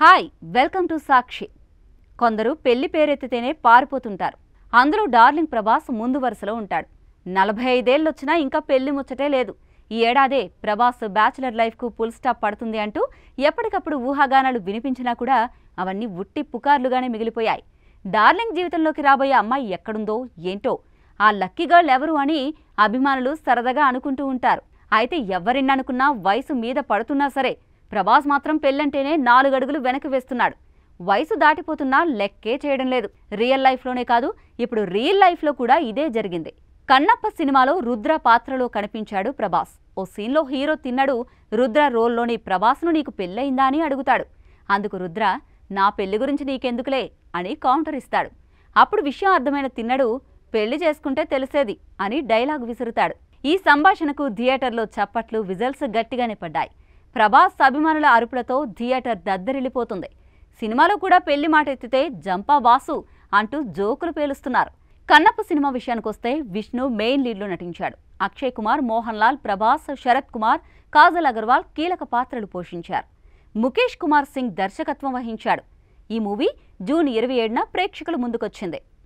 Hi welcome to సాక్షి. కొందరు పెళ్లి పేరెత్తితేనే పారిపోతుంటారు. అందులో డార్లింగ్ ప్రభాస్ ముందు వరుసలో ఉంటాడు. 45 ఏళ్లొచ్చినా ఇంకా పెళ్లి ముచ్చటే లేదు. ఈ ఏడాదే ప్రభాస్ బ్యాచిలర్ లైఫ్కు ఫుల్ స్టాప్ పడుతుంది అంటూ ఎప్పటికప్పుడు ఊహాగానాలు వినిపించినా కూడా అవన్నీ ఉట్టి పుకార్లుగానే మిగిలిపోయాయి. డార్లింగ్ జీవితంలోకి రాబోయే అమ్మాయి ఎక్కడుందో ఏంటో, ఆ లక్కీ గర్ల్ ఎవరు అని అభిమానులు సరదాగా అనుకుంటూ ఉంటారు. అయితే ఎవరిన్ననుకున్నా వయసు మీద పడుతున్నా సరే ప్రభాస్ మాత్రం పెళ్ళంటేనే 4 అడుగులు వెనక్కి వేస్తున్నాడు. వయసు దాటిపోతున్నా లెక్కే చేయడం లేదు. రియల్ లైఫ్లోనే కాదు, ఇప్పుడు రియల్ లైఫ్లో కూడా ఇదే జరిగింది. కన్నప్ప సినిమాలో రుద్ర పాత్రలో కనిపించాడు ప్రభాస్. ఓ సీన్లో హీరో తిన్నడు రుద్ర రోల్లోని ప్రభాస్ను నీకు పెళ్ళయిందా అని అడుగుతాడు. అందుకు రుద్ర నా పెళ్లి గురించి నీకెందుకులే అని కౌంటర్ ఇస్తాడు. అప్పుడు విషయం అర్థమైన తిన్నడు పెళ్లి చేసుకుంటే తెలిసేది అని డైలాగ్ విసురుతాడు. ఈ సంభాషణకు థియేటర్లో చప్పట్లు విజల్స్ గట్టిగానే పడ్డాయి. ప్రభాస్ అభిమానుల అరుపులతో థియేటర్ దద్దరిల్లిపోతుంది. సినిమాలో కూడా పెళ్లి మాట ఎత్తితే జంపా బాసు అంటూ జోకులు పేలుస్తున్నారు. కన్నప్ప సినిమా విషయానికొస్తే విష్ణు మెయిన్ లీడ్లో నటించాడు. అక్షయ్ కుమార్, మోహన్ లాల్, ప్రభాస్, శరత్ కుమార్, కాజల్ అగర్వాల్ కీలక పాత్రలు పోషించారు. ముఖేష్ కుమార్ సింగ్ దర్శకత్వం వహించాడు. ఈ మూవీ జూన్ 27న ప్రేక్షకుల ముందుకొచ్చింది.